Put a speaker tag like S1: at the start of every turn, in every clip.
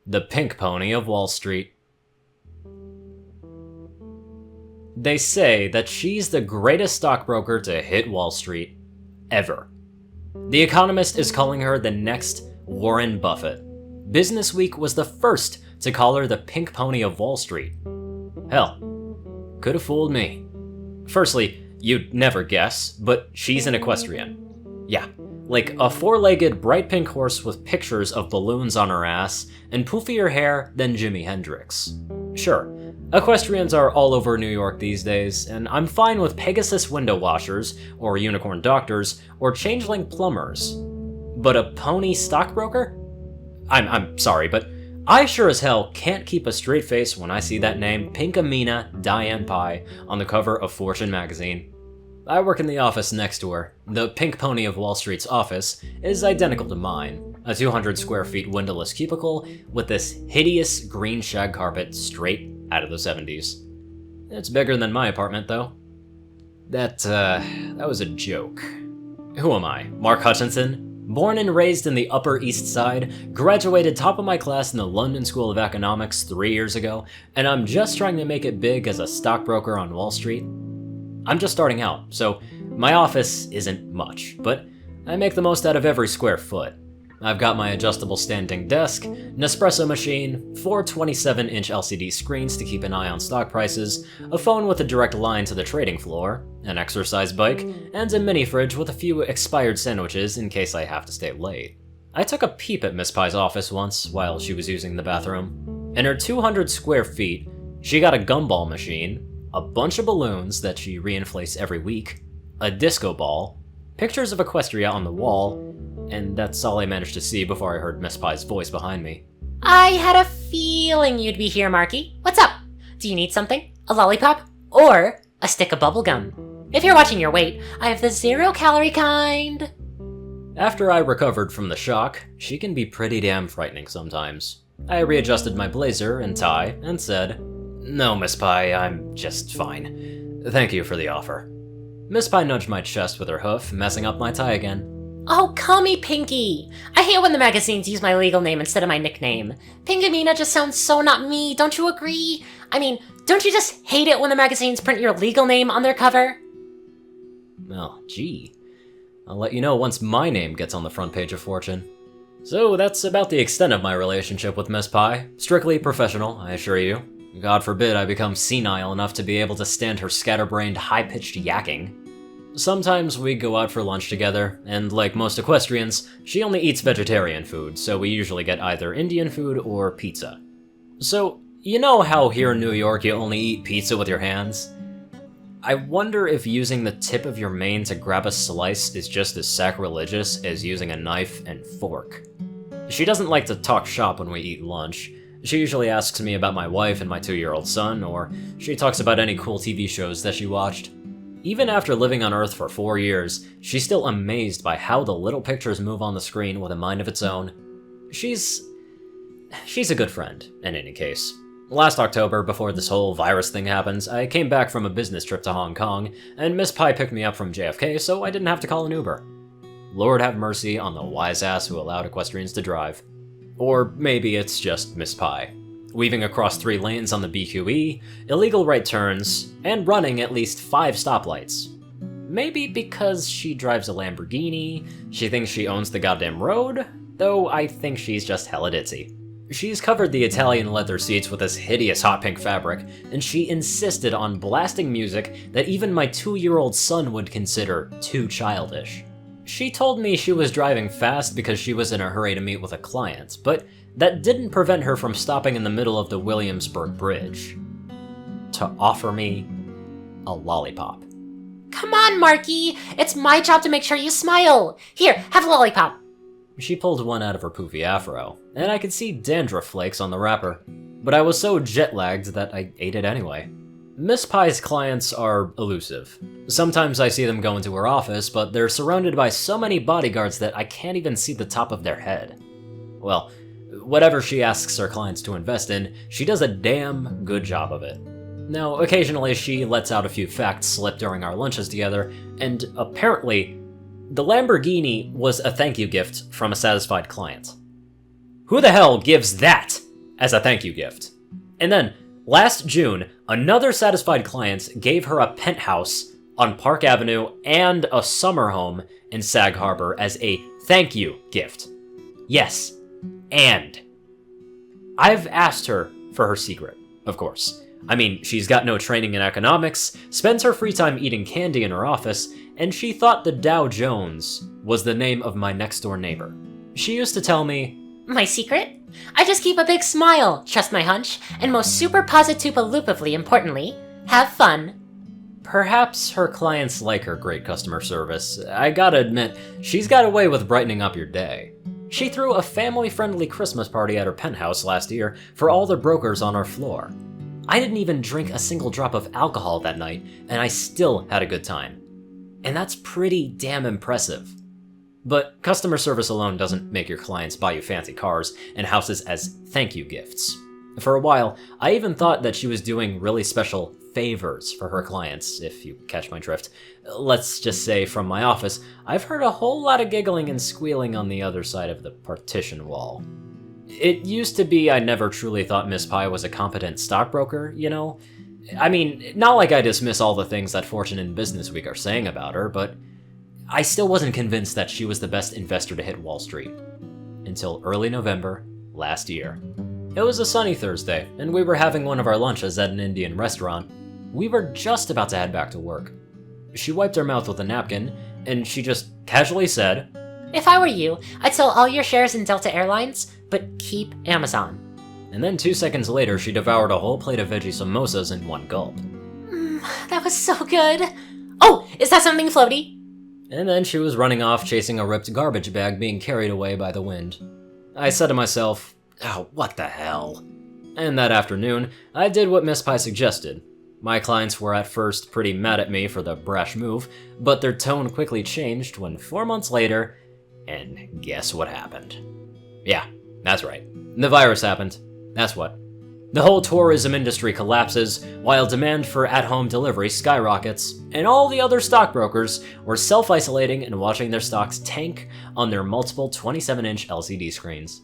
S1: the pink pony of Wall Street. They say that she's the greatest stockbroker to hit Wall Street ever. The Economist is calling her the next Warren Buffett. Business Week was the first to call her the pink pony of Wall Street. Hell, could have fooled me. Firstly, you'd never guess, but she's an equestrian. Yeah, like a four-legged bright pink horse with pictures of balloons on her ass and poofier hair than Jimi Hendrix. Sure, equestrians are all over New York these days, and I'm fine with Pegasus window washers, or unicorn doctors, or changeling plumbers. But a pony stockbroker? I'm sorry, but I sure as hell can't keep a straight face when I see that name, Pinkamena Diane Pie, on the cover of Fortune magazine. I work in the office next to her. The pink pony of Wall Street's office is identical to mine, a 200 square feet windowless cubicle with this hideous green shag carpet straight out of the 70s. It's bigger than my apartment, though. That was a joke. Who am I? Mark Hutchinson? Born and raised in the Upper East Side, graduated top of my class in the London School of Economics 3 years ago, and I'm just trying to make it big as a stockbroker on Wall Street? I'm just starting out, so my office isn't much, but I make the most out of every square foot. I've got my adjustable standing desk, Nespresso machine, 4 27-inch LCD screens to keep an eye on stock prices, a phone with a direct line to the trading floor, an exercise bike, and a mini fridge with a few expired sandwiches in case I have to stay late. I took a peep at Miss Pie's office once while she was using the bathroom. In her 200 square feet, she got a gumball machine, a bunch of balloons that she reinflates every week, a disco ball, pictures of Equestria on the wall, and that's all I managed to see before I heard Miss Pie's voice behind me.
S2: I had a feeling you'd be here, Marky. What's up? Do you need something? A lollipop? Or a stick of bubblegum? If you're watching your weight, I have the 0-calorie kind.
S1: After I recovered from the shock, she can be pretty damn frightening sometimes. I readjusted my blazer and tie and said, "No, Miss Pie, I'm just fine. Thank you for the offer." Miss Pie nudged my chest with her hoof, messing up my tie again.
S2: Oh, call me Pinky. I hate when the magazines use my legal name instead of my nickname. Pinkamena just sounds so not me, don't you agree? I mean, don't you just hate it when the magazines print your legal name on their cover?
S1: Oh, gee. I'll let you know once my name gets on the front page of Fortune. So that's about the extent of my relationship with Miss Pie. Strictly professional, I assure you. God forbid I become senile enough to be able to stand her scatterbrained, high-pitched yakking. Sometimes we go out for lunch together, and like most equestrians, she only eats vegetarian food, so we usually get either Indian food or pizza. So, you know how here in New York you only eat pizza with your hands? I wonder if using the tip of your mane to grab a slice is just as sacrilegious as using a knife and fork. She doesn't like to talk shop when we eat lunch. She usually asks me about my wife and my 2-year-old son, or she talks about any cool TV shows that she watched. Even after living on Earth for 4 years, she's still amazed by how the little pictures move on the screen with a mind of its own. She's a good friend, in any case. Last October, before this whole virus thing happened, I came back from a business trip to Hong Kong, and Miss Pie picked me up from JFK so I didn't have to call an Uber. Lord have mercy on the wise ass who allowed equestrians to drive. Or maybe it's just Miss Pie. Weaving across 3 lanes on the BQE, illegal right turns, and running at least 5 stoplights. Maybe because she drives a Lamborghini, she thinks she owns the goddamn road, though I think she's just hella ditzy. She's covered the Italian leather seats with this hideous hot pink fabric, and she insisted on blasting music that even my 2-year-old son would consider too childish. She told me she was driving fast because she was in a hurry to meet with a client, but that didn't prevent her from stopping in the middle of the Williamsburg Bridge to offer me a lollipop.
S2: Come on, Marky. It's my job to make sure you smile. Here, have a lollipop.
S1: She pulled one out of her poofy afro, and I could see dandruff flakes on the wrapper, but I was so jet-lagged that I ate it anyway. Miss Pie's clients are elusive. Sometimes I see them go into her office, but they're surrounded by so many bodyguards that I can't even see the top of their head. Well, whatever she asks her clients to invest in, she does a damn good job of it. Now, occasionally she lets out a few facts slip during our lunches together, and apparently, the Lamborghini was a thank you gift from a satisfied client. Who the hell gives that as a thank you gift. And then, last June, another satisfied client gave her a penthouse on Park Avenue and a summer home in Sag Harbor as a thank you gift. Yes, and I've asked her for her secret, of course. I mean, she's got no training in economics, spends her free time eating candy in her office, and she thought the Dow Jones was the name of my next-door neighbor. She used to tell me,
S2: My secret? I just keep a big smile, trust my hunch, and most super positupaloopively importantly, have fun.
S1: Perhaps her clients like her great customer service. I gotta admit, she's got a way with brightening up your day. She threw a family-friendly Christmas party at her penthouse last year for all the brokers on our floor. I didn't even drink a single drop of alcohol that night, and I still had a good time. And that's pretty damn impressive. But customer service alone doesn't make your clients buy you fancy cars and houses as thank you gifts. For a while, I even thought that she was doing really special favors for her clients, if you catch my drift. Let's just say from my office, I've heard a whole lot of giggling and squealing on the other side of the partition wall. It used to be I never truly thought Miss Pie was a competent stockbroker, you know? I mean, not like I dismiss all the things that Fortune and Business Week are saying about her, but I still wasn't convinced that she was the best investor to hit Wall Street. Until early November last year. It was a sunny Thursday, and we were having one of our lunches at an Indian restaurant. We were just about to head back to work. She wiped her mouth with a napkin, and she just casually said,
S2: If I were you, I'd sell all your shares in Delta Airlines, but keep Amazon.
S1: And then 2 seconds later, she devoured a whole plate of veggie samosas in one gulp.
S2: That was so good. Oh, is that something floaty?
S1: And then she was running off chasing a ripped garbage bag being carried away by the wind. I said to myself, oh, what the hell? And that afternoon, I did what Miss Pie suggested. My clients were at first pretty mad at me for the brash move, but their tone quickly changed when 4 months later, and guess what happened? Yeah, that's right. The virus happened. That's what. The whole tourism industry collapses, while demand for at-home delivery skyrockets, and all the other stockbrokers were self-isolating and watching their stocks tank on their multiple 27-inch LCD screens.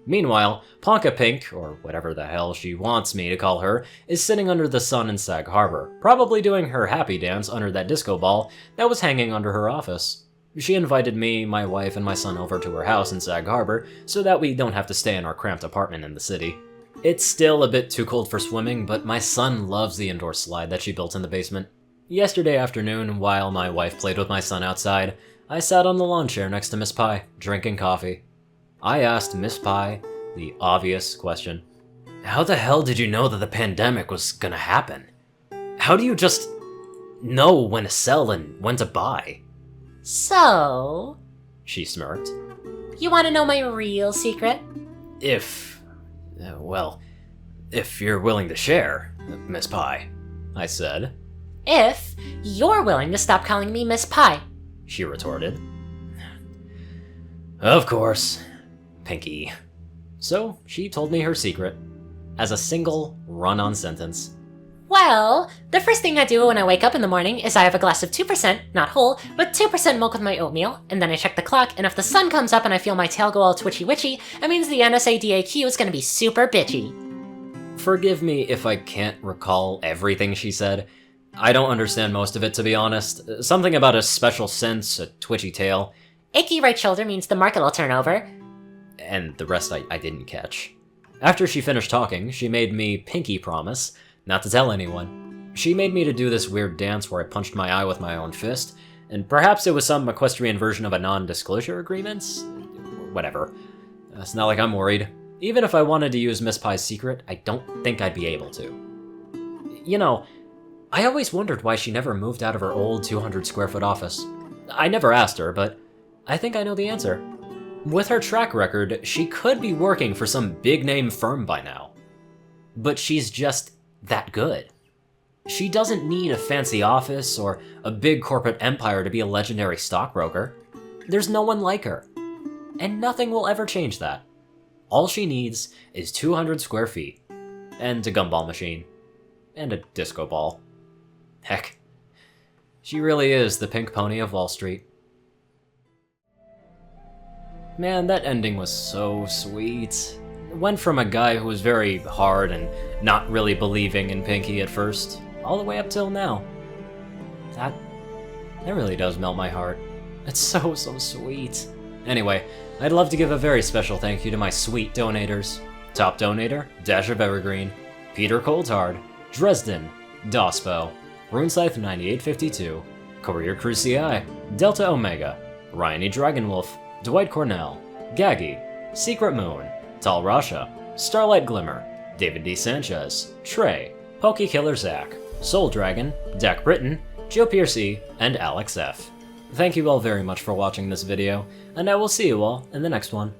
S1: Meanwhile, Ponka Pink, or whatever the hell she wants me to call her, is sitting under the sun in Sag Harbor, probably doing her happy dance under that disco ball that was hanging under her office. She invited me, my wife, and my son over to her house in Sag Harbor so that we don't have to stay in our cramped apartment in the city. It's still a bit too cold for swimming, but my son loves the indoor slide that she built in the basement. Yesterday afternoon, while my wife played with my son outside, I sat on the lawn chair next to Miss Pie, drinking coffee. I asked Miss Pie the obvious question. How the hell did you know that the pandemic was gonna happen? How do you just know when to sell and when to buy?
S2: So,
S1: She smirked.
S2: you want to know my real secret?
S1: If you're willing to share, Miss Pie, I said.
S2: If you're willing to stop calling me Miss Pie.
S1: She retorted. Of course, Pinky. So she told me her secret, as a single run-on sentence.
S2: Well, the first thing I do when I wake up in the morning is I have a glass of 2%, not whole, but 2% milk with my oatmeal, and then I check the clock, and if the sun comes up and I feel my tail go all twitchy-witchy, it means the NSADAQ is gonna be super bitchy.
S1: Forgive me if I can't recall everything she said. I don't understand most of it, to be honest. Something about a special sense, a twitchy tail.
S2: Achy right shoulder means the market will turn over.
S1: And the rest I didn't catch. After she finished talking, she made me pinky promise not to tell anyone. She made me to do this weird dance where I punched my eye with my own fist, and perhaps it was some equestrian version of a non-disclosure agreement? Whatever. It's not like I'm worried. Even if I wanted to use Miss Pie's secret, I don't think I'd be able to. You know, I always wondered why she never moved out of her old 200 square foot office. I never asked her, but I think I know the answer. With her track record, she could be working for some big-name firm by now. But she's just that good. She doesn't need a fancy office or a big corporate empire to be a legendary stockbroker. There's no one like her. And nothing will ever change that. All she needs is 200 square feet, and a gumball machine, and a disco ball. Heck, she really is the pink pony of Wall Street. Man, that ending was so sweet. went from a guy who was very hard and not really believing in Pinky at first, all the way up till now. That really does melt my heart. It's so sweet. Anyway, I'd love to give a very special thank you to my sweet donators. Top donator, Dash of Evergreen, Peter Coulthard, Dresdon, Dospo, RuneScythe9852, CourierCruz CI, Delta Omega, Ryanny Dragonwolf, Dwight Cornel, Gagi, Secret Moon, Tal Rasha, Starlight Glimmer, David D. Sanchez, Trey, Pokekiller Zach, Soul Dragon, Dak Britton, Joe Piercy, and Alex F. Thank you all very much for watching this video, and I will see you all in the next one.